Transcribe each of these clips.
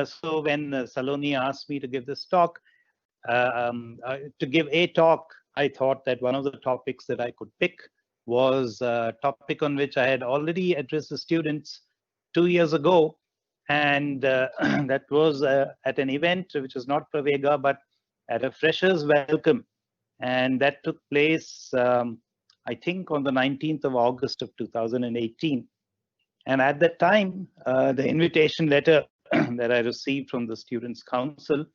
So when Saloni asked me to give this talk, to give a talk, I thought that one of the topics that I could pick was a topic on which I had already addressed the students 2 years ago. And that was at an event which was not Pravega, but at a freshers welcome. And that took place, I think, on the 19th of August of 2018. And at that time, the invitation letter that I received from the Students' Council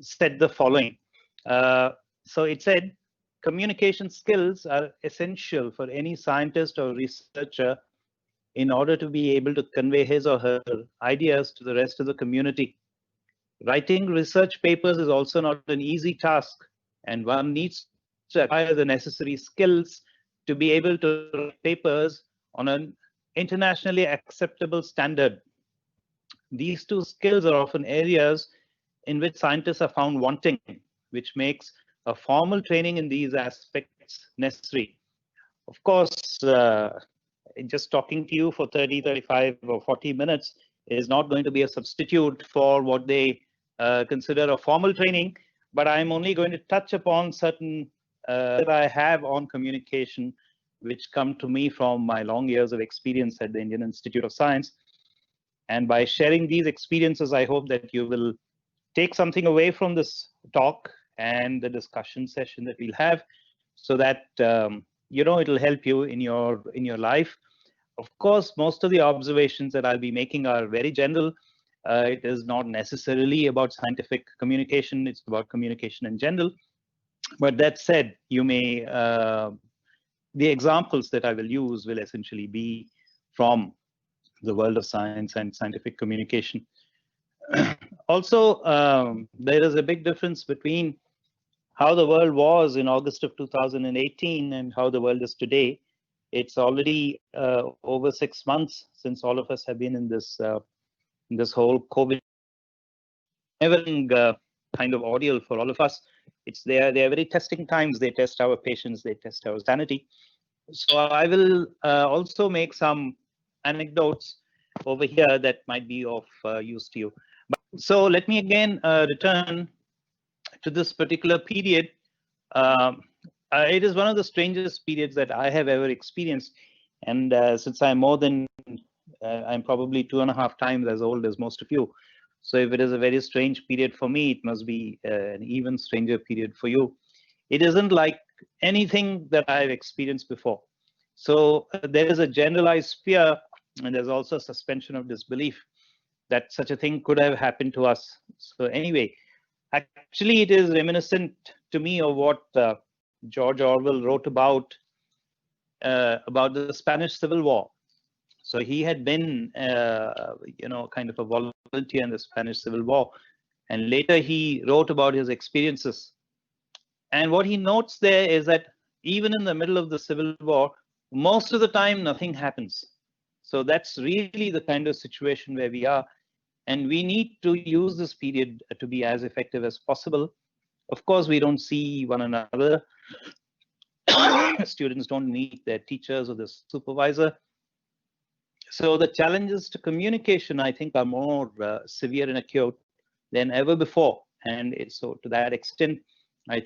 said the following. So it said, communication skills are essential for any scientist or researcher in order to be able to convey his or her ideas to the rest of the community. Writing research papers is also not an easy task, and one needs to acquire the necessary skills to be able to write papers on an internationally acceptable standard. These two skills are often areas in which scientists are found wanting, which makes a formal training in these aspects necessary. Of course, just talking to you for 30, 35, or 40 minutes is not going to be a substitute for what they consider a formal training, but I'm only going to touch upon certain that I have on communication, which come to me from my long years of experience at the Indian Institute of Science. And by sharing these experiences, I hope that you will take something away from this talk and the discussion session that we'll have, so that it'll help you in your life. Of course, most of the observations that I'll be making are very general. It is not necessarily about scientific communication, it's about communication in general. But that said, you may the examples that I will use will essentially be from the world of science and scientific communication. Also, there is a big difference between how the world was in August of 2018 and how the world is today. It's already over 6 months since all of us have been in this whole COVID kind of ordeal for all of us. They are very testing times. They test our patience, they test our sanity. So I will also make some anecdotes over here that might be of use to you. So let me again return to this particular period. It is one of the strangest periods that I have ever experienced. And since I'm I'm probably 2.5 times as old as most of you. So if it is a very strange period for me, it must be an even stranger period for you. It isn't like anything that I've experienced before. So there is a generalized fear, and there's also a suspension of disbelief that such a thing could have happened to us. So anyway, actually it is reminiscent to me of what George Orwell wrote about the Spanish Civil War. So he had been, kind of a volunteer in the Spanish Civil War, and later he wrote about his experiences. And what he notes there is that even in the middle of the Civil War, most of the time nothing happens. So that's really the kind of situation where we are, and we need to use this period to be as effective as possible. Of course, we don't see one another. Students don't meet their teachers or their supervisor. So the challenges to communication, I think, are more severe and acute than ever before. And so to that extent, I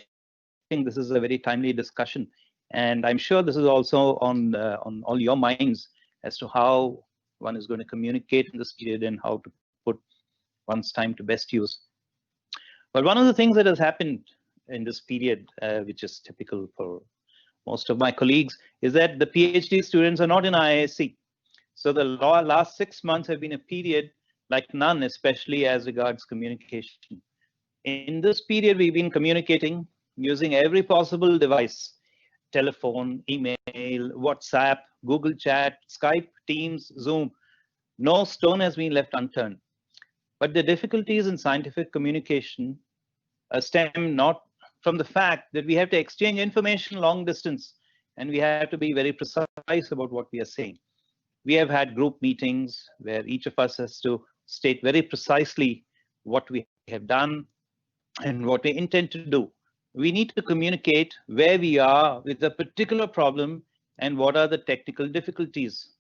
think this is a very timely discussion. And I'm sure this is also on all your minds as to how one is going to communicate in this period and how to put one's time to best use. But one of the things that has happened in this period, which is typical for most of my colleagues, is that the PhD students are not in IISc. So the last 6 months have been a period like none, especially as regards communication. In this period, we've been communicating using every possible device: telephone, email, WhatsApp, Google Chat, Skype, Teams, Zoom. No stone has been left unturned. But the difficulties in scientific communication stem not from the fact that we have to exchange information long distance, and we have to be very precise about what we are saying. We have had group meetings where each of us has to state very precisely what we have done and what we intend to do. We need to communicate where we are with a particular problem and what are the technical difficulties.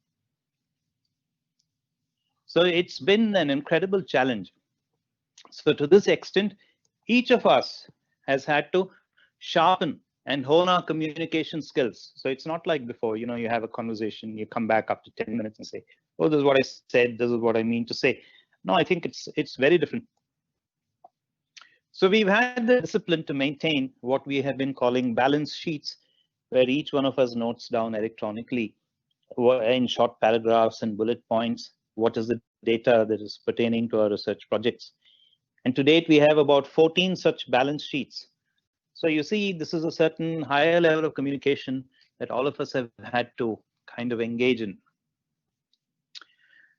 So it's been an incredible challenge. So to this extent, each of us has had to sharpen and hone our communication skills. So it's not like before, you have a conversation, you come back after 10 minutes and say, oh, this is what I said, this is what I mean to say. No, I think it's very different. So we've had the discipline to maintain what we have been calling balance sheets, where each one of us notes down electronically in short paragraphs and bullet points what is the data that is pertaining to our research projects. And to date, we have about 14 such balance sheets. So you see, this is a certain higher level of communication that all of us have had to kind of engage in.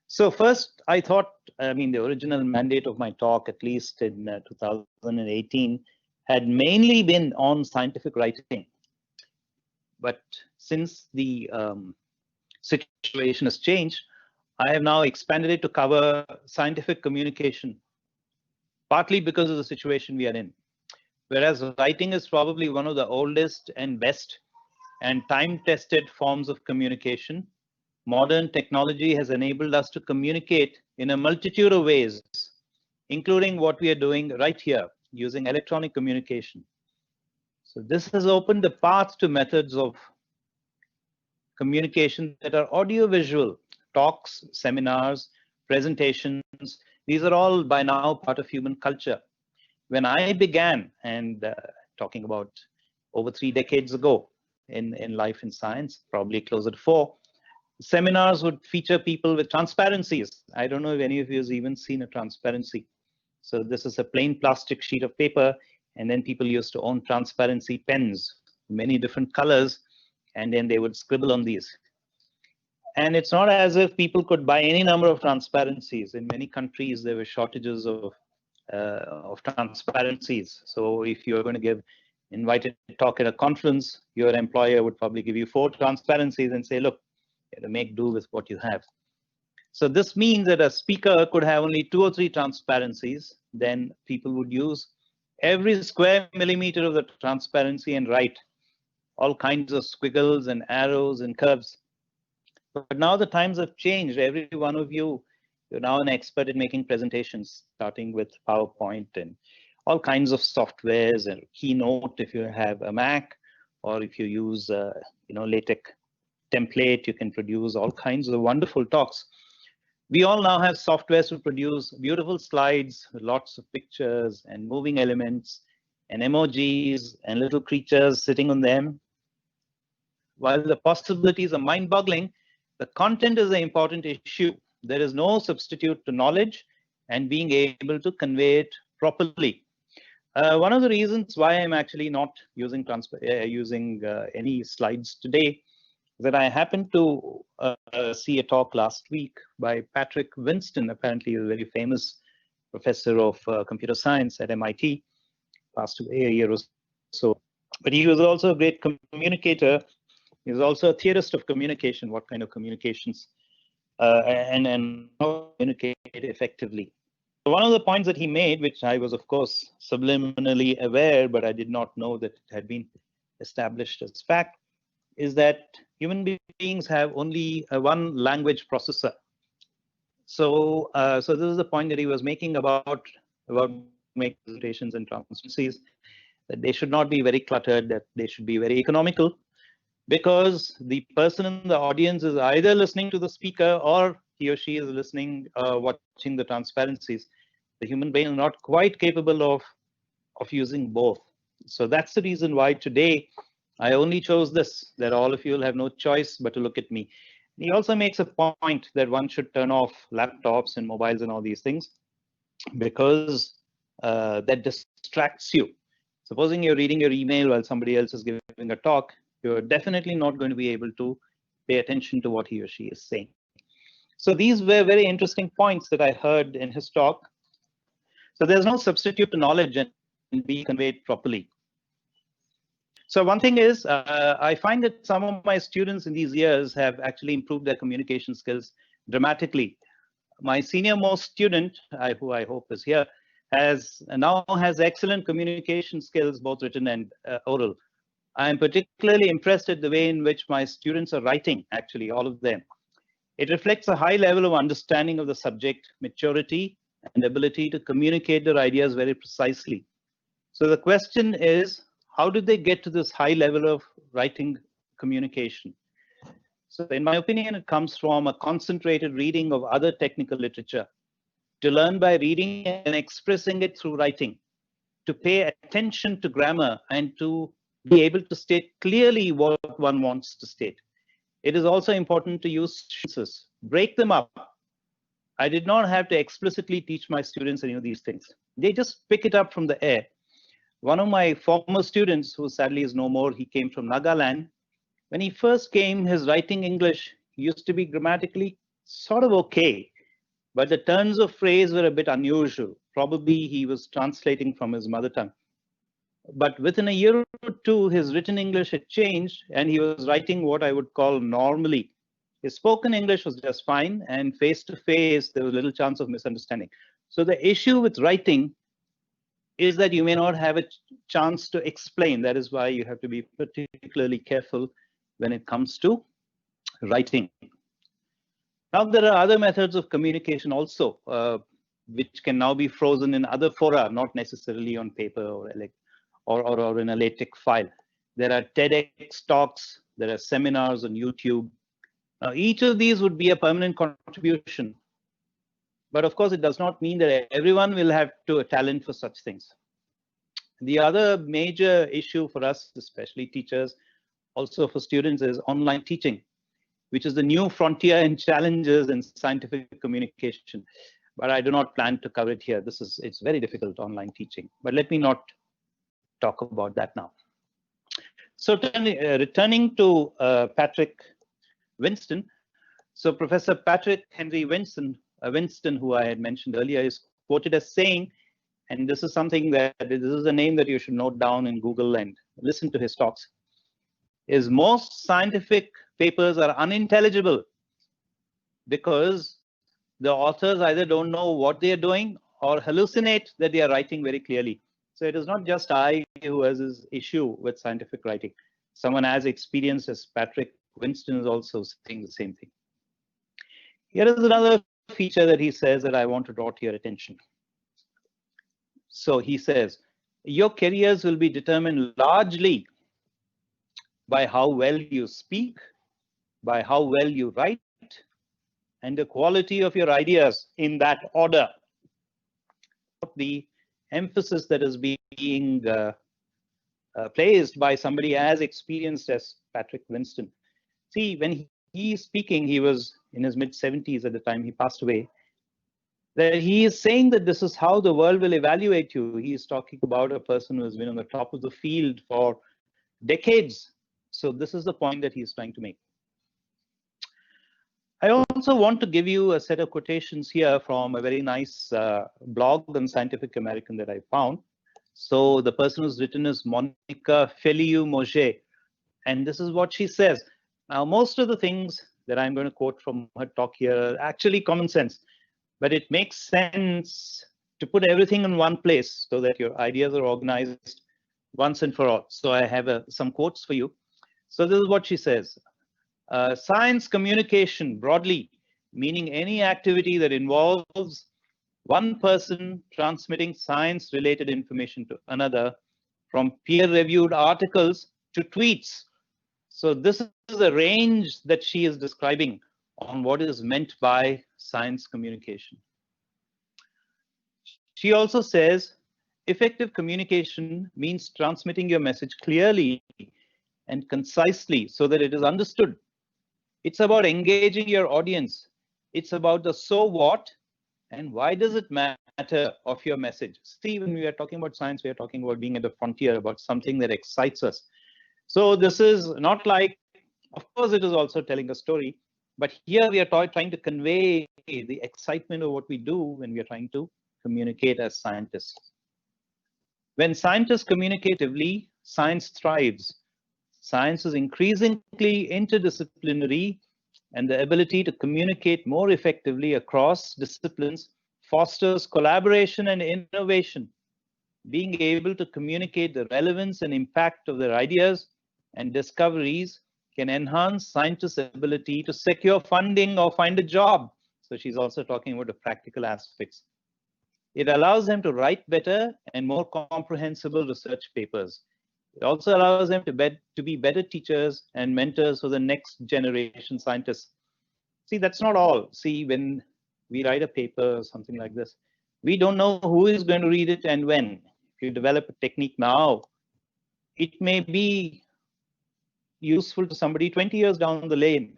So first, I thought, the original mandate of my talk, at least in 2018, had mainly been on scientific writing. But since the situation has changed, I have now expanded it to cover scientific communication, partly because of the situation we are in. Whereas writing is probably one of the oldest and best and time-tested forms of communication, modern technology has enabled us to communicate in a multitude of ways, including what we are doing right here using electronic communication. So this has opened the path to methods of communication that are audiovisual, talks, seminars, presentations. These are all by now part of human culture. When I began, and talking about over 3 decades ago in life and science, probably closer to 4, seminars would feature people with transparencies. I don't know if any of you has even seen a transparency. So this is a plain plastic sheet of paper, and then people used to own transparency pens, many different colors, and then they would scribble on these. And it's not as if people could buy any number of transparencies. In many countries, there were shortages of transparencies. So if you're going to give invited talk at a conference, your employer would probably give you 4 transparencies and say, look, you have to make do with what you have. So this means that a speaker could have only 2 or 3 transparencies. Then people would use every square millimeter of the transparency and write all kinds of squiggles and arrows and curves. But now the times have changed. Every one of you, you're now an expert in making presentations, starting with PowerPoint and all kinds of softwares and Keynote if you have a Mac, or if you use LaTeX template, you can produce all kinds of wonderful talks. We all now have softwares to produce beautiful slides, lots of pictures and moving elements and emojis and little creatures sitting on them. While the possibilities are mind-boggling, the content is the important issue. There is no substitute to knowledge and being able to convey it properly. One of the reasons why I'm actually not using any slides today is that I happened to see a talk last week by Patrick Winston. Apparently, he's a very famous professor of computer science at MIT, passed away a year or so. But he was also a great communicator. He was also a theorist of communication, what kind of communications and how to communicate effectively. So one of the points that he made, which I was, of course, subliminally aware, but I did not know that it had been established as fact, is that human beings have only one language processor. So, so this is the point that he was making about making presentations and transparencies, that they should not be very cluttered, that they should be very economical, because the person in the audience is either listening to the speaker or he or she is listening, watching the transparencies. The human brain is not quite capable of using both. So that's the reason why today I only chose this, that all of you will have no choice but to look at me. He also makes a point that one should turn off laptops and mobiles and all these things, because that distracts you. Supposing you're reading your email while somebody else is giving a talk, you're definitely not going to be able to pay attention to what he or she is saying. So these were very interesting points that I heard in his talk. So there's no substitute to knowledge and be conveyed properly. So one thing is, I find that some of my students in these years have actually improved their communication skills dramatically. My senior most student, who I hope is here, now has excellent communication skills, both written and oral. I am particularly impressed at the way in which my students are writing, actually, all of them. It reflects a high level of understanding of the subject, maturity, and ability to communicate their ideas very precisely. So the question is, how did they get to this high level of writing communication? So in my opinion, it comes from a concentrated reading of other technical literature, to learn by reading and expressing it through writing, to pay attention to grammar, and to be able to state clearly what one wants to state. It is also important to use sentences, break them up. I did not have to explicitly teach my students any of these things. They just pick it up from the air. One of my former students, who sadly is no more, he came from Nagaland. When he first came, his writing English used to be grammatically sort of okay, but the turns of phrase were a bit unusual. Probably he was translating from his mother tongue. But within a year or two, his written English had changed, and he was writing what I would call normally. His spoken English was just fine, and face to face, there was little chance of misunderstanding. So the issue with writing is that you may not have a chance to explain. That is why you have to be particularly careful when it comes to writing. Now, there are other methods of communication also, which can now be frozen in other fora, not necessarily on paper or in a LaTeX file. There are TEDx talks, there are seminars on YouTube. Now, each of these would be a permanent contribution. But of course, it does not mean that everyone will have a talent for such things. The other major issue for us, especially teachers, also for students, is online teaching, which is the new frontier and challenges in scientific communication. But I do not plan to cover it here. It's very difficult, online teaching. But let me not talk about that now. So returning to Patrick Winston. So Professor Patrick Henry Winston, who I had mentioned earlier, is quoted as saying, and this is something that this is a name that you should note down in Google and listen to his talks, is most scientific papers are unintelligible because the authors either don't know what they are doing or hallucinate that they are writing very clearly. So it is not just I who has this issue with scientific writing. Someone as experienced as Patrick Winston is also saying the same thing. Here is another feature that he says that I want to draw to your attention. So he says, your careers will be determined largely by how well you speak, by how well you write, and the quality of your ideas in that order. The emphasis that is being placed by somebody as experienced as Patrick Winston. See, when he's speaking, he was in his mid-70s at the time he passed away, that he is saying that this is how the world will evaluate you. He is talking about a person who has been on the top of the field for decades. So this is the point that he's trying to make. I also want to give you a set of quotations here from a very nice blog on Scientific American that I found. So the person who's written is Monica Feliu-Moget, and this is what she says. Now, most of the things that I'm going to quote from her talk here are actually common sense, but it makes sense to put everything in one place so that your ideas are organized once and for all. So I have some quotes for you. So this is what she says. Science communication broadly, meaning any activity that involves one person transmitting science-related information to another, from peer-reviewed articles to tweets. So this is a range that she is describing on what is meant by science communication. She also says, effective communication means transmitting your message clearly and concisely so that it is understood. It's about engaging your audience. It's about the so what and why does it matter of your message. See, when we are talking about science, we are talking about being at the frontier, about something that excites us. So this is not like, of course, it is also telling a story, but here we are trying to convey the excitement of what we do when we are trying to communicate as scientists. When scientists communicatively, science thrives. Science is increasingly interdisciplinary, and the ability to communicate more effectively across disciplines fosters collaboration and innovation. Being able to communicate the relevance and impact of their ideas and discoveries can enhance scientists' ability to secure funding or find a job. So she's also talking about the practical aspects. It allows them to write better and more comprehensible research papers. It also allows them to be better teachers and mentors for the next generation scientists. See, that's not all. See, when we write a paper or something like this, we don't know who is going to read it and when. If you develop a technique now, it may be useful to somebody 20 years down the lane.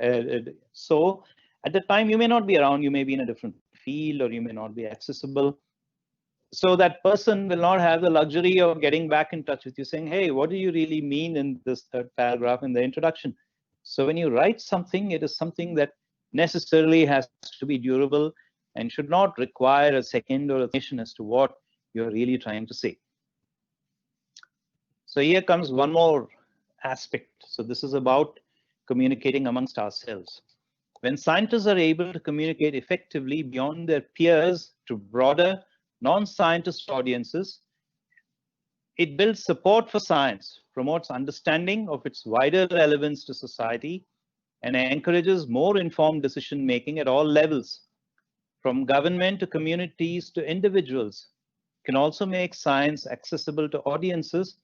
So at the time, you may not be around, you may be in a different field, or you may not be accessible. So that person will not have the luxury of getting back in touch with you saying, hey, what do you really mean in this third paragraph in the introduction? So when you write something, it is something that necessarily has to be durable and should not require a second or a explanation as to what you're really trying to say. So here comes one more aspect. So this is about communicating amongst ourselves. When scientists are able to communicate effectively beyond their peers to broader non-scientist audiences, it builds support for science, promotes understanding of its wider relevance to society, and encourages more informed decision making at all levels, from government to communities to individuals. It can also make science accessible to audiences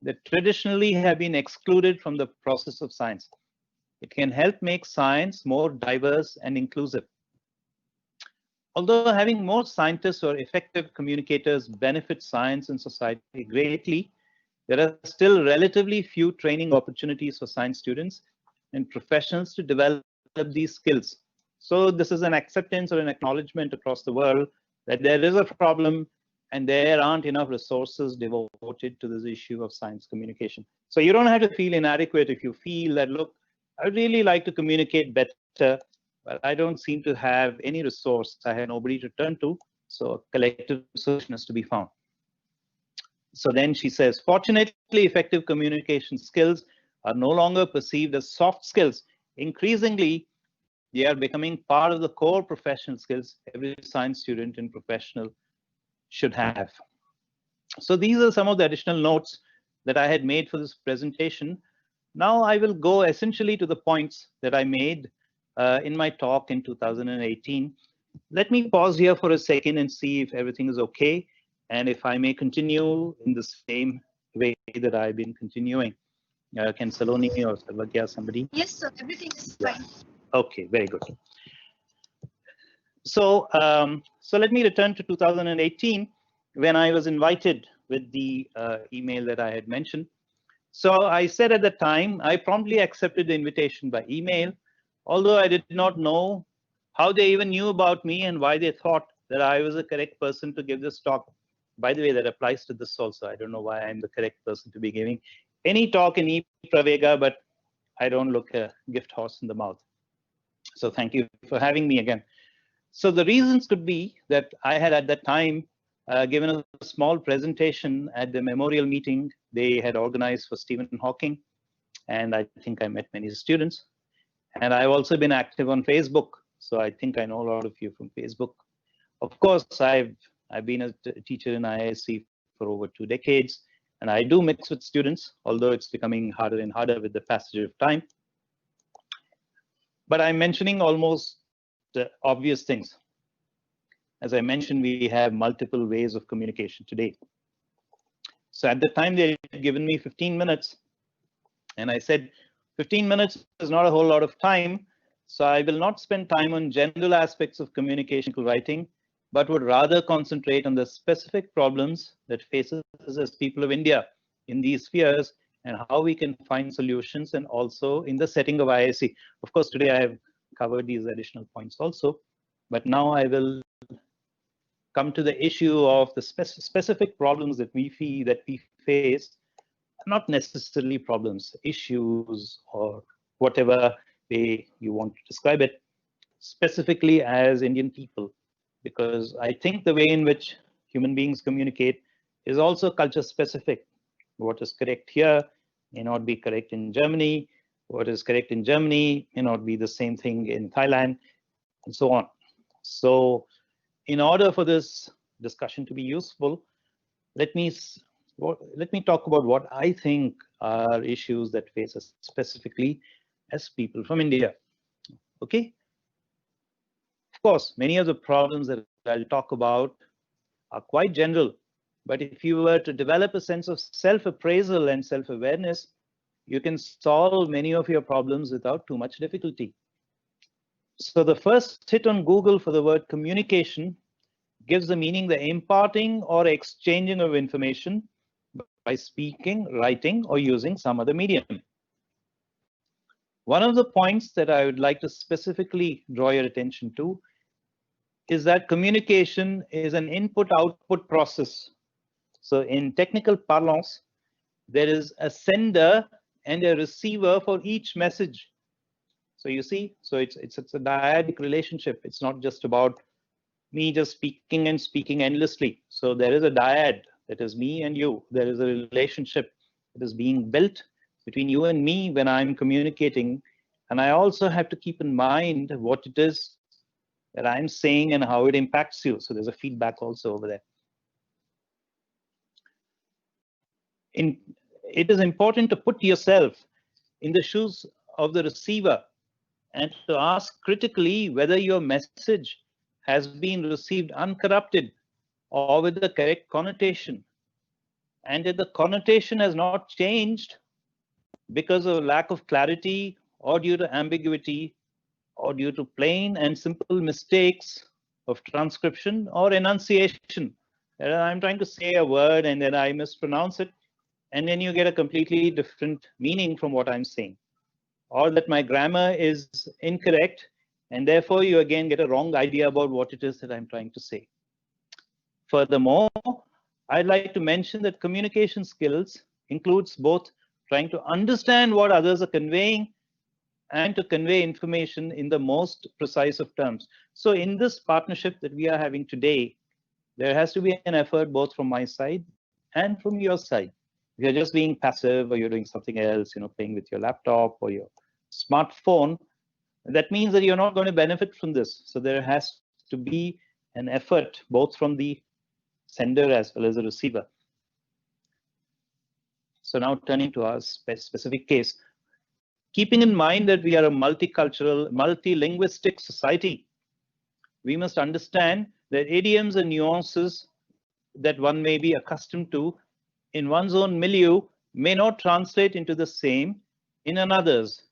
that traditionally have been excluded from the process of science. It can help make science more diverse and inclusive. Although having more scientists or effective communicators benefits science and society greatly, there are still relatively few training opportunities for science students and professionals to develop these skills. So this is an acceptance or an acknowledgement across the world that there is a problem and there aren't enough resources devoted to this issue of science communication. So you don't have to feel inadequate if you feel that, look, I'd really like to communicate better, but I don't seem to have any resource. I have nobody to turn to. So a collective solution is to be found. So then she says, fortunately, effective communication skills are no longer perceived as soft skills. Increasingly, they are becoming part of the core professional skills every science student and professional should have. So these are some of the additional notes that I had made for this presentation. Now I will go essentially to the points that I made in my talk in 2018. Let me pause here for a second and see if everything is okay, and if I may continue in the same way that I've been continuing. Can Saloni or Sarvagya, somebody? Yes, sir. Everything is fine. Okay, very good. So, so let me return to 2018 when I was invited with the email that I had mentioned. So I said at the time, I promptly accepted the invitation by email, although I did not know how they even knew about me and why they thought that I was the correct person to give this talk. By the way, that applies to this also. I don't know why I'm the correct person to be giving any talk in Pravega, but I don't look a gift horse in the mouth. So thank you for having me again. So the reasons could be that I had at that time given a small presentation at the memorial meeting they had organized for Stephen Hawking, and I think I met many students. And I've also been active on Facebook, so I think I know a lot of you from Facebook. Of course, I've been a teacher in IISc for over 2 decades, and I do mix with students, although it's becoming harder and harder with the passage of time. But I'm mentioning almost obvious things. As I mentioned, we have multiple ways of communication today. So at the time, they had given me 15 minutes, and I said, 15 minutes is not a whole lot of time, so I will not spend time on general aspects of communication writing, but would rather concentrate on the specific problems that faces us as people of India in these spheres and how we can find solutions, and also in the setting of IISc. Of course, today I have covered these additional points also, but now I will come to the issue of the specific problems that we face, not necessarily problems, issues, or whatever way you want to describe it, specifically as Indian people, because I think the way in which human beings communicate is also culture specific. What is correct here may not be correct in Germany. What is correct in Germany may not be the same thing in Thailand, and so on. So in order for this discussion to be useful, let me talk about what I think are issues that face us specifically as people from India. Okay. Of course, many of the problems that I'll talk about are quite general. But if you were to develop a sense of self-appraisal and self-awareness, you can solve many of your problems without too much difficulty. So the first hit on Google for the word communication gives the meaning the imparting or exchanging of information by speaking, writing, or using some other medium. One of the points that I would like to specifically draw your attention to is that communication is an input-output process. So in technical parlance, there is a sender and a receiver for each message. So you see, so it's a dyadic relationship. It's not just about me just speaking and speaking endlessly. So there is a dyad, that is me and you. There is a relationship that is being built between you and me when I'm communicating. And I also have to keep in mind what it is that I'm saying and how it impacts you. So there's a feedback also over there. It is important to put yourself in the shoes of the receiver and to ask critically whether your message has been received uncorrupted or with the correct connotation. And if the connotation has not changed because of lack of clarity or due to ambiguity or due to plain and simple mistakes of transcription or enunciation. I'm trying to say a word and then I mispronounce it, and then you get a completely different meaning from what I'm saying. Or that my grammar is incorrect, and therefore you again get a wrong idea about what it is that I'm trying to say. Furthermore, I'd like to mention that communication skills includes both trying to understand what others are conveying and to convey information in the most precise of terms. So in this partnership that we are having today, there has to be an effort both from my side and from your side. If you're just being passive or you're doing something else, playing with your laptop or your smartphone, that means that you're not going to benefit from this. So there has to be an effort both from the sender as well as the receiver. So now turning to our specific case, keeping in mind that we are a multicultural, multilinguistic society, we must understand that idioms and nuances that one may be accustomed to in one's own milieu may not translate into the same in another's.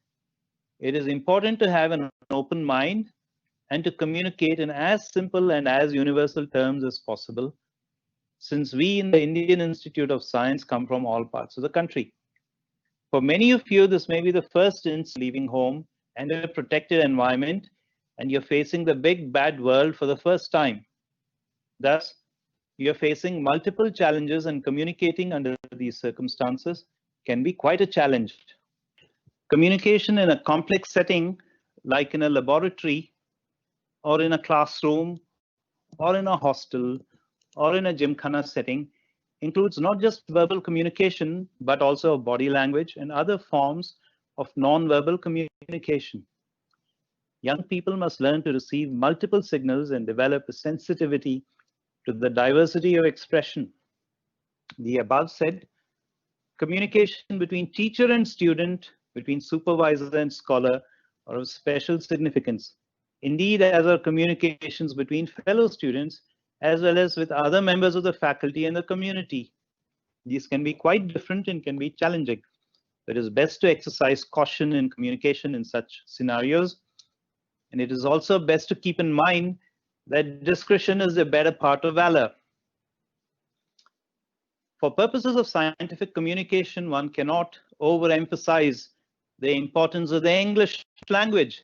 It is important to have an open mind and to communicate in as simple and as universal terms as possible, since we in the Indian Institute of Science come from all parts of the country. For many of you, this may be the first instance leaving home and a protected environment, and you're facing the big bad world for the first time. Thus, you're facing multiple challenges, and communicating under these circumstances can be quite a challenge. Communication in a complex setting, like in a laboratory, or in a classroom, or in a hostel, or in a gymkhana setting, includes not just verbal communication, but also body language and other forms of non-verbal communication. Young people must learn to receive multiple signals and develop a sensitivity to the diversity of expression. The above said, communication between teacher and student, between supervisor and scholar, are of special significance. Indeed, as are communications between fellow students, as well as with other members of the faculty and the community. These can be quite different and can be challenging. It is best to exercise caution in communication in such scenarios. And it is also best to keep in mind that discretion is the better part of valor. For purposes of scientific communication, one cannot overemphasize the importance of the English language.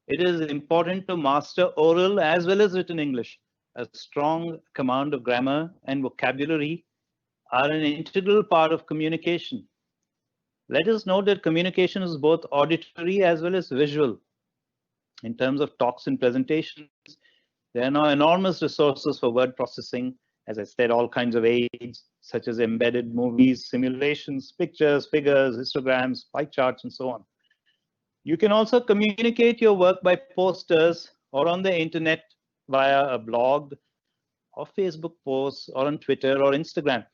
It is important to master oral as well as written English. A strong command of grammar and vocabulary are an integral part of communication. Let us note that communication is both auditory as well as visual. In terms of talks and presentations, there are now enormous resources for word processing. As I said, all kinds of aids, such as embedded movies, simulations, pictures, figures, histograms, pie charts, and so on. You can also communicate your work by posters or on the internet via a blog or Facebook posts or on Twitter or Instagram.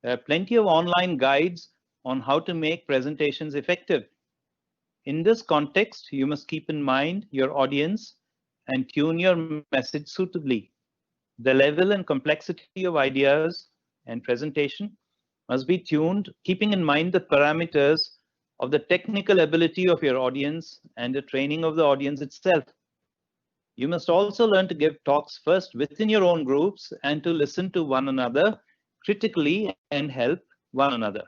There are plenty of online guides on how to make presentations effective. In this context, you must keep in mind your audience and tune your message suitably. The level and complexity of ideas and presentation must be tuned, keeping in mind the parameters of the technical ability of your audience and the training of the audience itself. You must also learn to give talks first within your own groups and to listen to one another critically and help one another.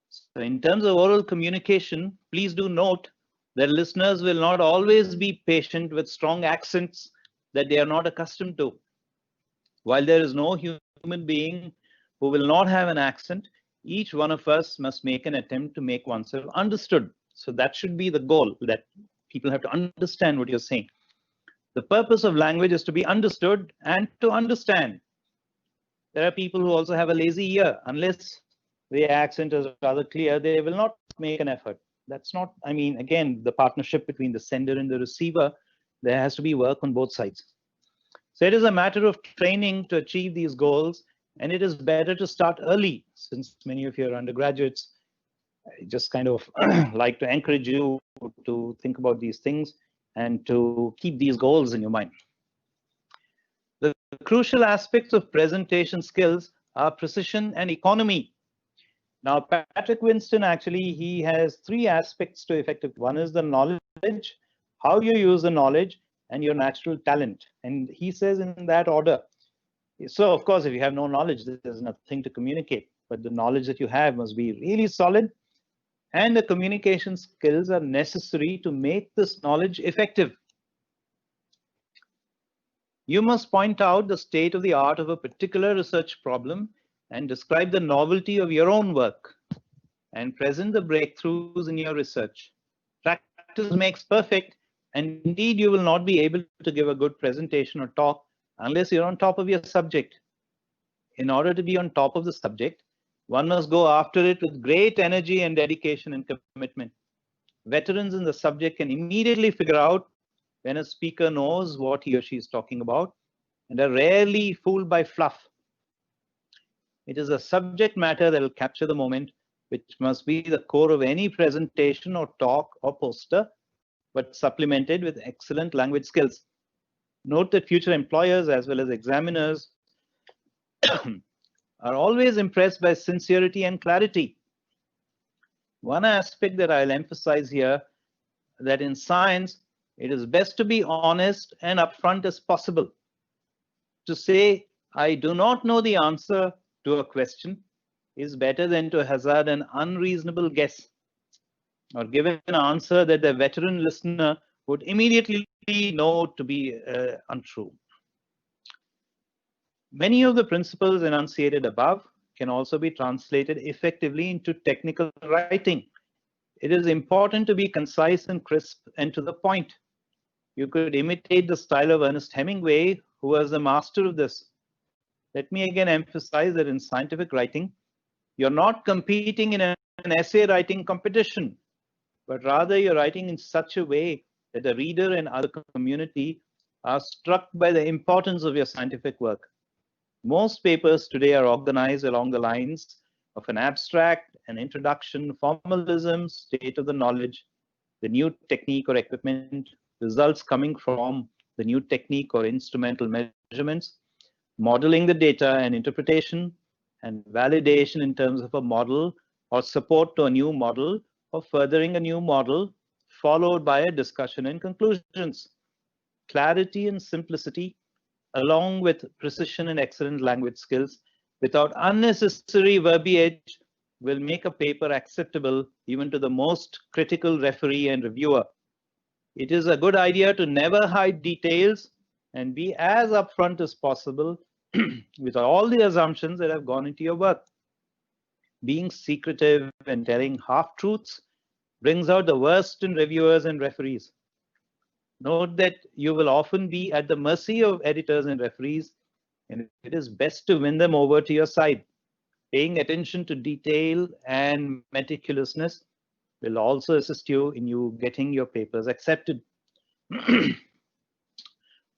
So in terms of oral communication, please do note that listeners will not always be patient with strong accents that they are not accustomed to. While there is no human being who will not have an accent, each one of us must make an attempt to make oneself understood. So that should be the goal, that people have to understand what you're saying. The purpose of language is to be understood and to understand. There are people who also have a lazy ear. Unless the accent is rather clear, they will not make an effort. That's not, I mean, again, the partnership between the sender and the receiver, there has to be work on both sides. So it is a matter of training to achieve these goals, and it is better to start early, since many of you are undergraduates. I just kind of like to encourage you to think about these things and to keep these goals in your mind. The crucial aspects of presentation skills are precision and economy. Now, Patrick Winston, actually, he has three aspects to effective. One is the knowledge, how you use the knowledge, and your natural talent. And he says in that order. So, of course, if you have no knowledge, there's nothing to communicate. But the knowledge that you have must be really solid. And the communication skills are necessary to make this knowledge effective. You must point out the state of the art of a particular research problem and describe the novelty of your own work and present the breakthroughs in your research. Practice makes perfect, and indeed you will not be able to give a good presentation or talk unless you're on top of your subject. In order to be on top of the subject, one must go after it with great energy and dedication and commitment. Veterans in the subject can immediately figure out when a speaker knows what he or she is talking about and are rarely fooled by fluff. It is a subject matter that will capture the moment, which must be the core of any presentation or talk or poster, but supplemented with excellent language skills. Note that future employers as well as examiners are always impressed by sincerity and clarity. One aspect that I'll emphasize here, that in science, it is best to be honest and upfront as possible. To say, I do not know the answer to a question is better than to hazard an unreasonable guess or give an answer that the veteran listener would immediately know to be untrue. Many of the principles enunciated above can also be translated effectively into technical writing. It is important to be concise and crisp and to the point. You could imitate the style of Ernest Hemingway, who was the master of this. Let me again emphasize that in scientific writing, you're not competing in an essay writing competition, but rather you're writing in such a way that the reader and other community are struck by the importance of your scientific work. Most papers today are organized along the lines of an abstract, an introduction, formalism, state of the knowledge, the new technique or equipment, results coming from the new technique or instrumental measurements, modeling the data and interpretation, and validation in terms of a model or support to a new model or furthering a new model, followed by a discussion and conclusions. Clarity and simplicity, along with precision and excellent language skills, without unnecessary verbiage, will make a paper acceptable even to the most critical referee and reviewer. It is a good idea to never hide details and be as upfront as possible with all the assumptions that have gone into your work. Being secretive and telling half-truths brings out the worst in reviewers and referees. Note that you will often be at the mercy of editors and referees, and it is best to win them over to your side. Paying attention to detail and meticulousness will also assist you in getting your papers accepted.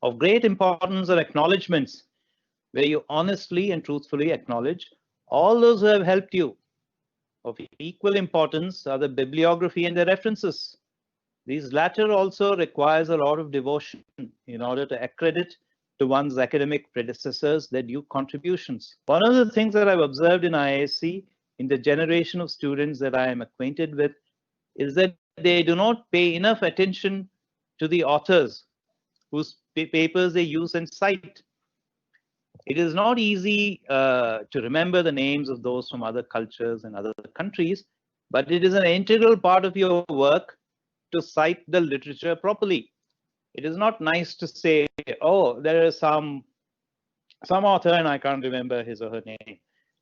Of great importance are acknowledgements, where you honestly and truthfully acknowledge all those who have helped you. Of equal importance are the bibliography and the references. These latter also requires a lot of devotion in order to accredit to one's academic predecessors their due contributions. One of the things that I've observed in IISc, in the generation of students that I am acquainted with, is that they do not pay enough attention to the authors whose papers they use and cite. It is not easy to remember the names of those from other cultures and other countries, but it is an integral part of your work to cite the literature properly. It is not nice to say, oh, there is some author and I can't remember his or her name.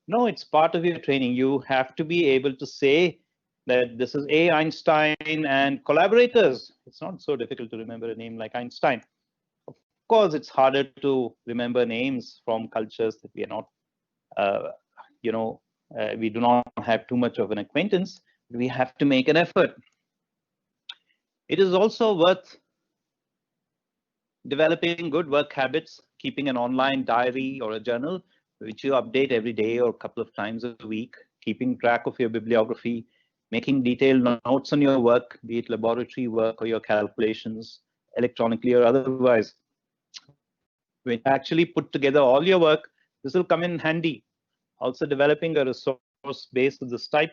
No, it's part of your training. You have to be able to say that this is A. Einstein and collaborators. It's not so difficult to remember a name like Einstein. Of course, it's harder to remember names from cultures that we are not, we do not have too much of an acquaintance. We have to make an effort. It is also worth developing good work habits, keeping an online diary or a journal, which you update every day or a couple of times a week, keeping track of your bibliography, making detailed notes on your work, be it laboratory work or your calculations, electronically or otherwise. When you actually put together all your work, this will come in handy. Also, developing a resource base of this type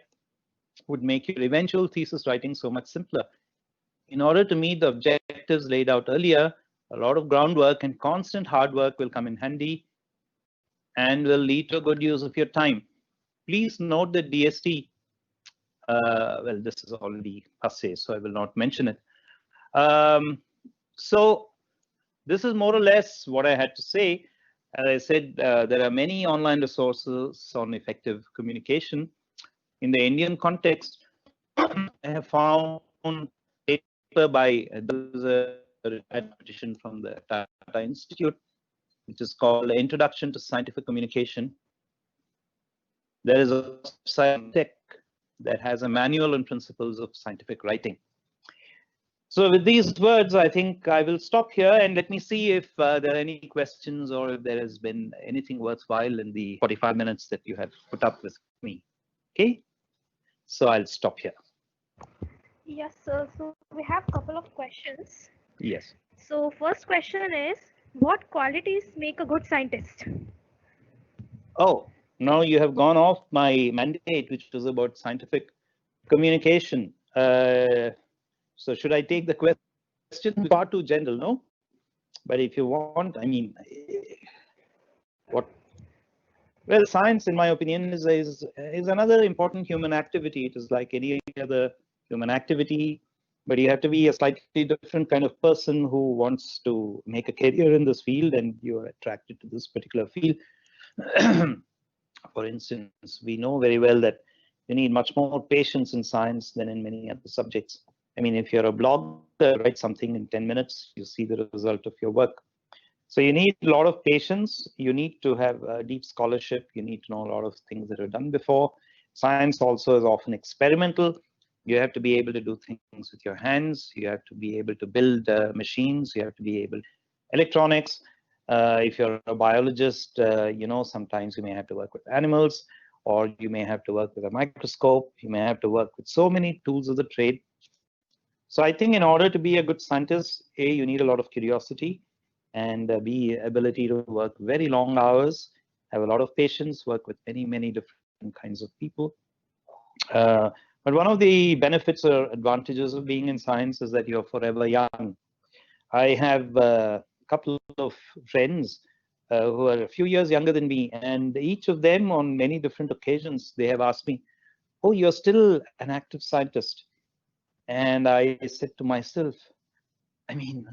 would make your eventual thesis writing so much simpler. In order to meet the objectives laid out earlier, a lot of groundwork and constant hard work will come in handy and will lead to a good use of your time. Please note that DST, well, this is already passé, so I will not mention it. So this is more or less what I had to say. As I said, there are many online resources on effective communication. In the Indian context, I have found a paper by a petition from the Tata Institute, which is called Introduction to Scientific Communication. There is a website that has a manual on principles of scientific writing. So with these words, I think I will stop here and let me see if there are any questions or if there has been anything worthwhile in the 45 minutes that you have put up with me. Okay, so I'll stop here. Yes, sir. So we have a couple of questions. Yes. So first question is, what qualities make a good scientist? Oh, now you have gone off my mandate, which was about scientific communication. So should I take the question? Far too general, no? But if you want, I mean, what? Well, science, in my opinion, is another important human activity. It is like any other human activity, but you have to be a slightly different kind of person who wants to make a career in this field, and you are attracted to this particular field. For instance, we know very well that you need much more patience in science than in many other subjects. I mean, if you're a blogger, write something in 10 minutes, you see the result of your work. So you need a lot of patience. You need to have deep scholarship. You need to know a lot of things that are done before. Science also is often experimental. You have to be able to do things with your hands. You have to be able to build machines. You have to be able electronics. If you're a biologist, sometimes you may have to work with animals, or you may have to work with a microscope. You may have to work with so many tools of the trade. So I think in order to be a good scientist, A, you need a lot of curiosity, and B, ability to work very long hours, have a lot of patience, work with many, many different kinds of people. But one of the benefits or advantages of being in science is that you're forever young. I have a couple of friends who are a few years younger than me, and each of them on many different occasions, they have asked me, oh, you're still an active scientist. And I said to myself, I mean,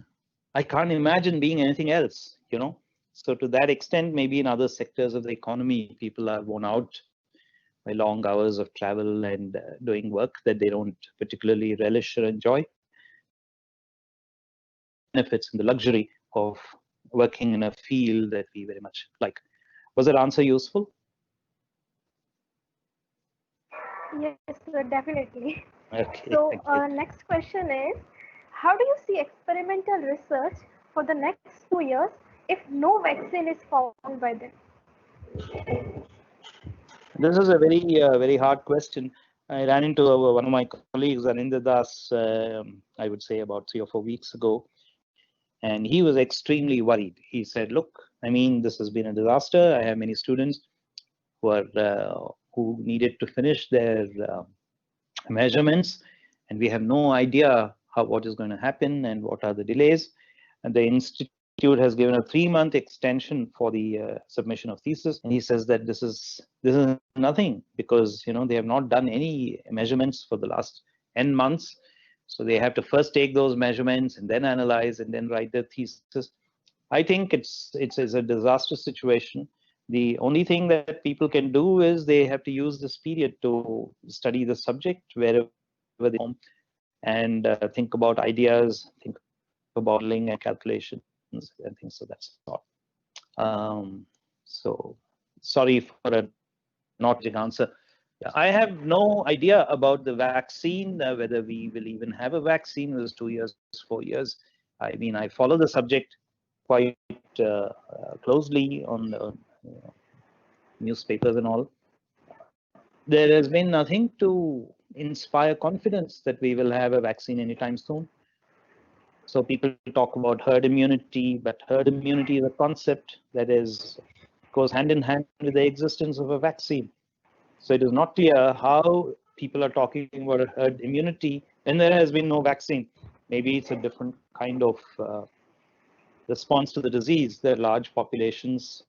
I can't imagine being anything else, you know. So to that extent, maybe in other sectors of the economy, people are worn out by long hours of travel and doing work that they don't particularly relish or enjoy. Benefits and the luxury of working in a field that we very much like. Was that answer useful? Yes, sir, definitely. Okay. So next question is, how do you see experimental research for the next 2 years if no vaccine is found by then? This is a very hard question. I ran into one of my colleagues, Ananthanarayan, I would say about 3 or 4 weeks ago. And he was extremely worried. He said, look, I mean, this has been a disaster. I have many students who needed to finish their measurements, and we have no idea what is going to happen and what are the delays. And the institute has given a 3-month extension for the submission of thesis. And he says that this is nothing, because they have not done any measurements for the last n months. So they have to first take those measurements and then analyze and then write their thesis. I think it's a disastrous situation. The only thing that people can do is they have to use this period to study the subject wherever they home, and think about ideas, think about modeling and calculations and things of that sort. So sorry for a not big answer. I have no idea about the vaccine, whether we will even have a vaccine. It was 2 years, 4 years. I mean, I follow the subject quite closely on the newspapers and all. There has been nothing to inspire confidence that we will have a vaccine anytime soon. So people talk about herd immunity, but herd immunity is a concept that goes hand in hand with the existence of a vaccine. So it is not clear how people are talking about herd immunity and there has been no vaccine. Maybe it's a different kind of response to the disease. There are large populations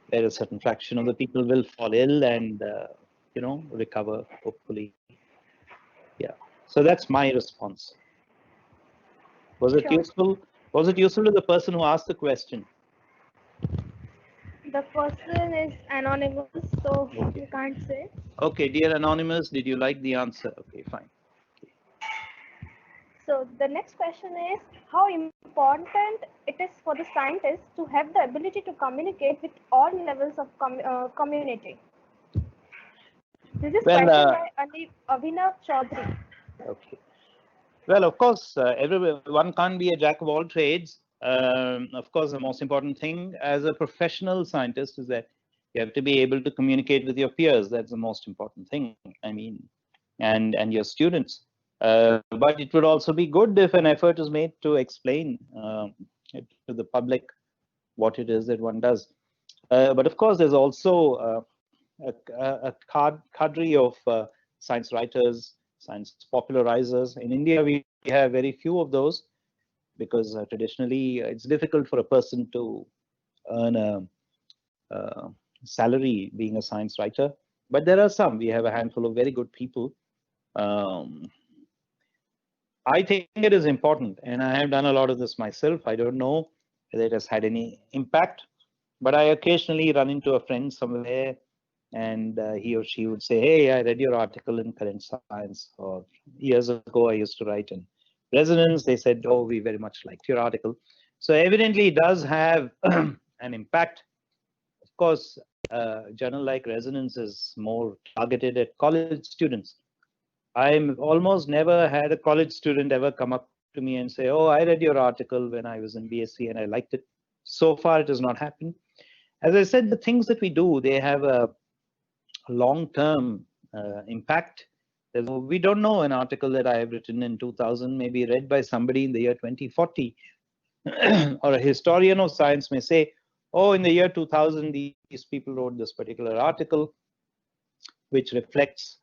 where a certain fraction of the people will fall ill and recover, hopefully. Yeah. So that's my response. Was it useful? Was it useful to the person who asked the question? The person is anonymous, so you can't say. Okay, dear anonymous, did you like the answer? Okay, fine. So the next question is, how important it is for the scientists to have the ability to communicate with all levels of community? This is question by Abhinav Chaudhary. Okay. Well, of course, one can't be a jack of all trades. Of course, the most important thing as a professional scientist is that you have to be able to communicate with your peers. That's the most important thing. I mean, and your students. But it would also be good if an effort is made to explain to the public what it is that one does. But of course, there's also a cadre of science writers, science popularizers. In India, we have very few of those because traditionally it's difficult for a person to earn a salary being a science writer. But there are some. We have a handful of very good people. I think it is important, and I have done a lot of this myself. I don't know whether it has had any impact, but I occasionally run into a friend somewhere and he or she would say, hey, I read your article in Current Science, or years ago I used to write in Resonance. They said, oh, we very much liked your article. So evidently it does have an impact. Of course, a journal like Resonance is more targeted at college students. I've almost never had a college student ever come up to me and say, oh, I read your article when I was in BSc and I liked it. So far, it has not happened. As I said, the things that we do, they have a long-term impact. We don't know an article that I have written in 2000 may be read by somebody in the year 2040. Or a historian of science may say, oh, in the year 2000, these people wrote this particular article, which reflects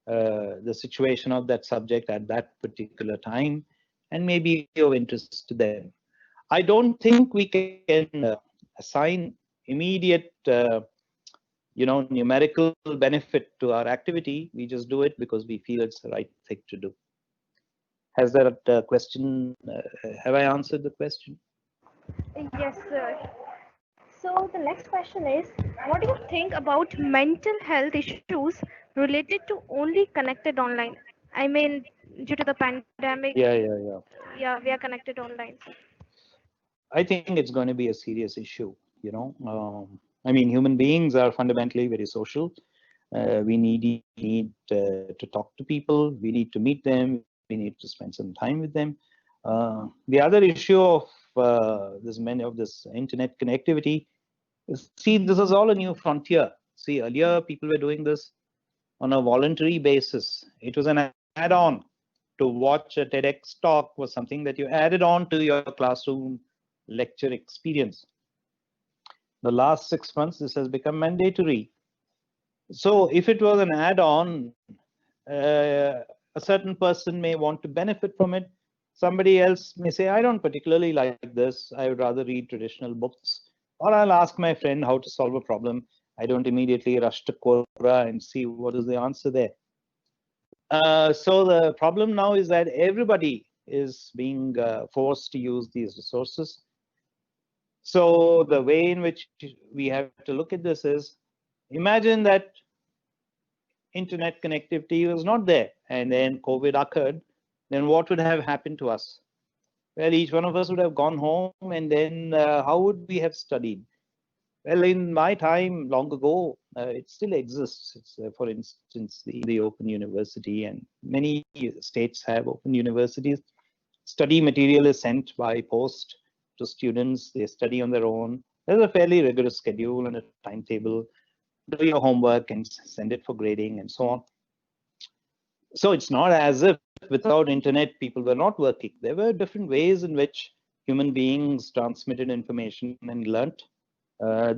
the situation of that subject at that particular time and may be of interest to them. I don't think we can assign immediate numerical benefit to our activity. We just do it because we feel it's the right thing to do. Has that question, have I answered the question? Yes, sir. So the next question is, what do you think about mental health issues related to only connected online? I mean, due to the pandemic, yeah, we are connected online. I think it's going to be a serious issue. I mean, human beings are fundamentally very social. We need to talk to people. We need to meet them. We need to spend some time with them. The other issue of this internet connectivity is, see, this is all a new frontier. See, earlier people were doing this on a voluntary basis. It was an add-on. to watch a TEDx talk was something that you added on to your classroom lecture experience. The last 6 months, this has become mandatory. So if it was an add-on, a certain person may want to benefit from it. Somebody else may say, I don't particularly like this. I would rather read traditional books. Or I'll ask my friend how to solve a problem. I don't immediately rush to Quora and see what is the answer there. So the problem now is that everybody is being forced to use these resources. So the way in which we have to look at this is, imagine that internet connectivity was not there and then COVID occurred, then what would have happened to us? Well, each one of us would have gone home, and then how would we have studied? Well, in my time, long ago, it still exists. It's, for instance, the Open University, and many states have open universities. Study material is sent by post to students. They study on their own. There's a fairly rigorous schedule and a timetable. Do your homework and send it for grading and so on. So it's not as if without internet people were not working. There were different ways in which human beings transmitted information and learnt.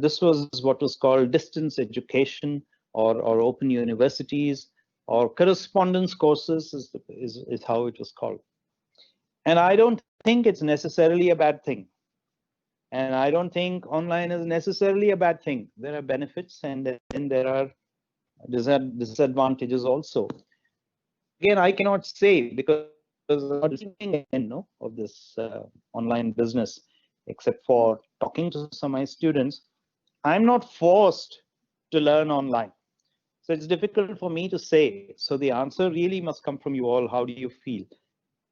This was what was called distance education, or open universities, or correspondence courses is how it was called. And I don't think it's necessarily a bad thing. And I don't think online is necessarily a bad thing. There are benefits and then there are disadvantages also. Again, I cannot say because I'm not receiving end of this online business, except for talking to some of my students. I'm not forced to learn online. So it's difficult for me to say. So the answer really must come from you all. How do you feel?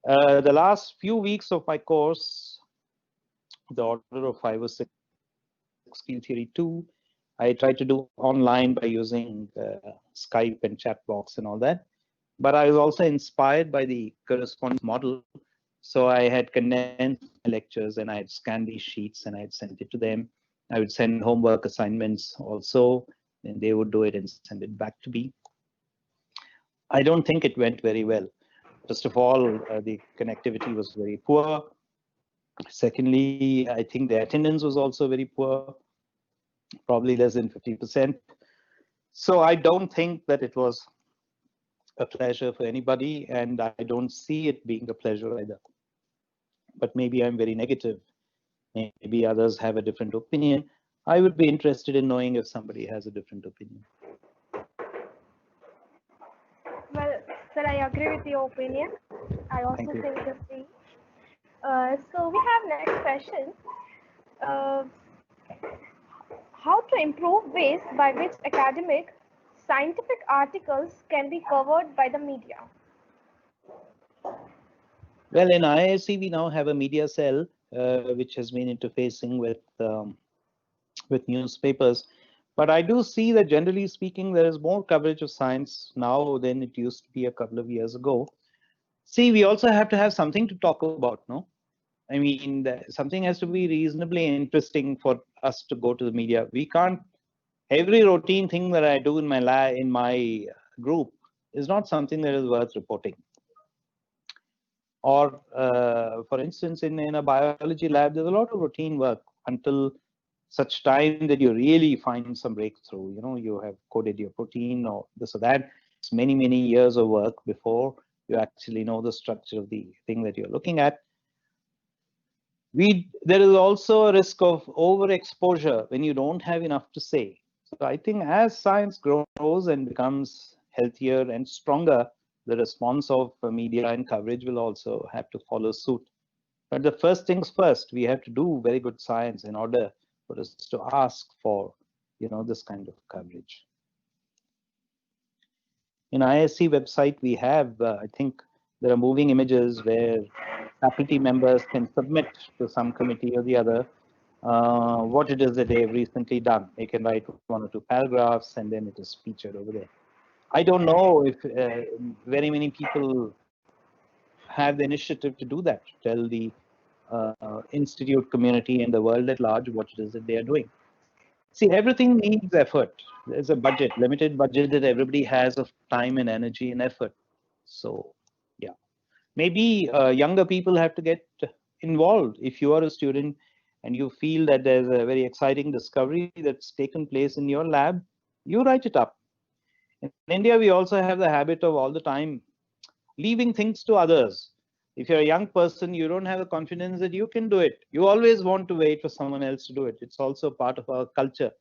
The last few weeks of my course, the order of 5 or 6, Field Theory 2, I tried to do online by using Skype and chat box and all that. But I was also inspired by the correspondence model. So I had condensed lectures and I had scanned these sheets and I had sent it to them. I would send homework assignments also, and they would do it and send it back to me. I don't think it went very well. First of all, the connectivity was very poor. Secondly, I think the attendance was also very poor, probably less than 50%. So I don't think that it was a pleasure for anybody, and I don't see it being a pleasure either. But maybe I'm very negative. Maybe others have a different opinion. I would be interested in knowing if somebody has a different opinion. Well, sir, I agree with your opinion. I also think the same. So we have next question. Uh, how to improve ways by which academic, scientific articles can be covered by the media? Well, in IISc, we now have a media cell, which has been interfacing with newspapers. But I do see that generally speaking, there is more coverage of science now than it used to be a couple of years ago. See, we also have to have something to talk about, no? I mean, something has to be reasonably interesting for us to go to the media. We can't, every routine thing that I do in my group is not something that is worth reporting. Or, for instance, in a biology lab, there's a lot of routine work until such time that you really find some breakthrough. You know, you have coded your protein or this or that. It's many, many years of work before you actually know the structure of the thing that you're looking at. There is also a risk of overexposure when you don't have enough to say. So I think as science grows and becomes healthier and stronger, the response of media and coverage will also have to follow suit. But the first things first, we have to do very good science in order for us to ask for, you know, this kind of coverage. In IISc website, we have, I think there are moving images where faculty members can submit to some committee or the other what it is that they have recently done. They can write 1 or 2 paragraphs and then it is featured over there. I don't know if very many people have the initiative to do that, to tell the institute community and the world at large what it is that they are doing. See, everything needs effort. There's a budget, limited budget that everybody has of time and energy and effort. So, yeah. Maybe younger people have to get involved. If you are a student and you feel that there's a very exciting discovery that's taken place in your lab, you write it up. In India, we also have the habit of all the time leaving things to others. If you're a young person, you don't have the confidence that you can do it. You always want to wait for someone else to do it. It's also part of our culture.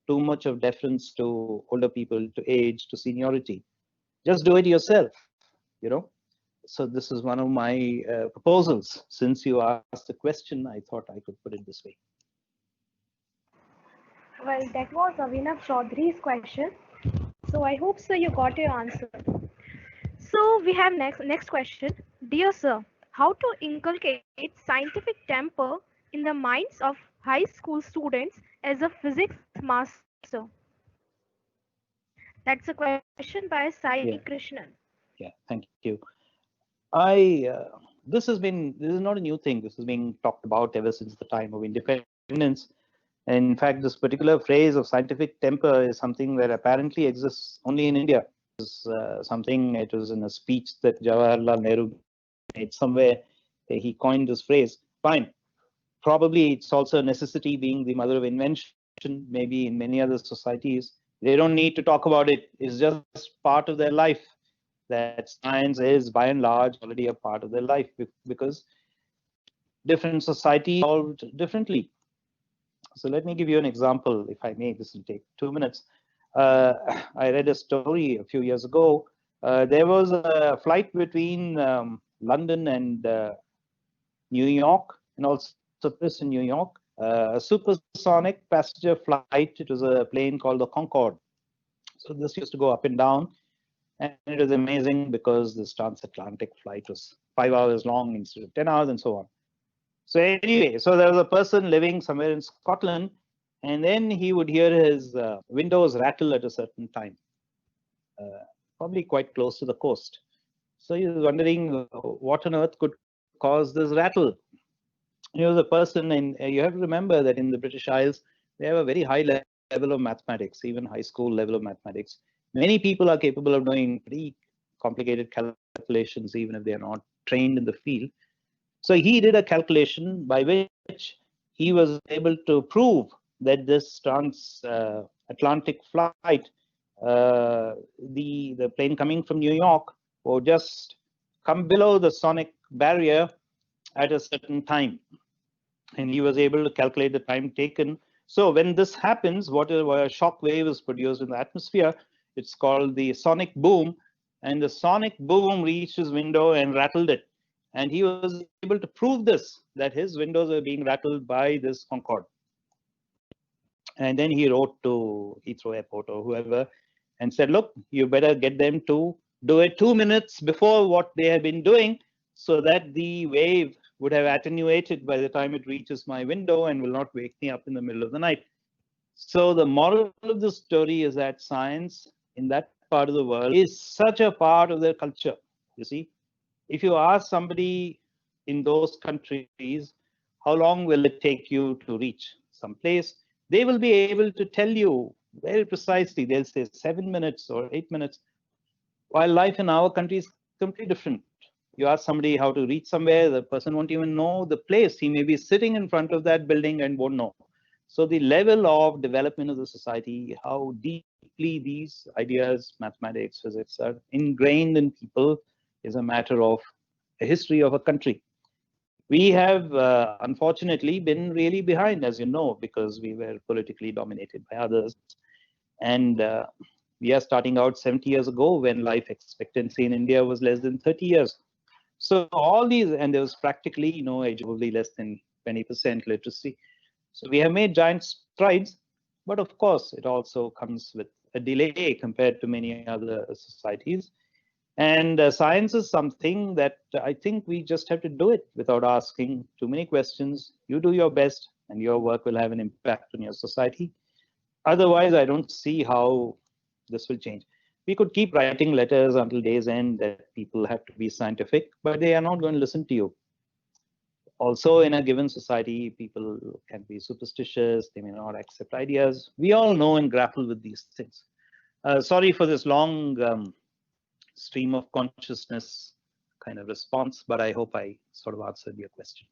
Too much of deference to older people, to age, to seniority. Just do it yourself, you know. So this is one of my proposals. Since you asked the question, I thought I could put it this way. Well, that was Avinav Chaudhary's question. So I hope so you got your answer. So we have next question. Dear sir, how to inculcate scientific temper in the minds of high school students as a physics master? That's a question by Sai Yeah, Krishnan. yeah, thank you. This is not a new thing. This has been talked about ever since the time of independence. And in fact, this particular phrase of scientific temper is something that apparently exists only in India. It was in a speech that Jawaharlal Nehru made somewhere. He coined this phrase. Fine. Probably it's also a necessity, being the mother of invention. Maybe in many other societies, they don't need to talk about it. It's just part of their life. That science is by and large already a part of their life, because different societies evolved differently. So let me give you an example, if I may. This will take 2 minutes. I read a story a few years ago. There was a flight between London and New York, and also Paris in New York. A supersonic passenger flight. It was a plane called the Concorde. So this used to go up and down. And it was amazing because this transatlantic flight was 5 hours long instead of 10 hours and so on. So anyway, so there was a person living somewhere in Scotland, and then he would hear his windows rattle at a certain time, probably quite close to the coast. So he was wondering what on earth could cause this rattle. He was a person, and you have to remember that in the British Isles, they have a very high level of mathematics, even high school level of mathematics. Many people are capable of doing pretty complicated calculations, even if they are not trained in the field. So he did a calculation by which he was able to prove that this transatlantic flight, the plane coming from New York, would just come below the sonic barrier at a certain time. And he was able to calculate the time taken. So when this happens, what a shock wave is produced in the atmosphere. It's called the sonic boom, and the sonic boom reached his window and rattled it. And he was able to prove this, that his windows were being rattled by this Concorde. And then he wrote to Heathrow Airport or whoever and said, look, you better get them to do it 2 minutes before what they have been doing, so that the wave would have attenuated by the time it reaches my window and will not wake me up in the middle of the night. So the moral of the story is that science in that part of the world is such a part of their culture. You see, if you ask somebody in those countries, how long will it take you to reach some place, they will be able to tell you very precisely. They'll say 7 minutes or 8 minutes, while life in our country is completely different. You ask somebody how to reach somewhere, the person won't even know the place. He may be sitting in front of that building and won't know. So the level of development of the society, how deeply these ideas, mathematics, physics, are ingrained in people is a matter of a history of a country. We have, unfortunately, been really behind, as you know, because we were politically dominated by others. And we are starting out 70 years ago, when life expectancy in India was less than 30 years. So all these, and there was practically no age, probably less than 20% literacy. So we have made giant strides, but of course, it also comes with a delay compared to many other societies. And science is something that I think we just have to do it without asking too many questions. You do your best, and your work will have an impact on your society. Otherwise, I don't see how this will change. We could keep writing letters until day's end that people have to be scientific, but they are not going to listen to you. Also, in a given society, people can be superstitious. They may not accept ideas. We all know and grapple with these things. Sorry for this long stream of consciousness kind of response, but I hope I sort of answered your question.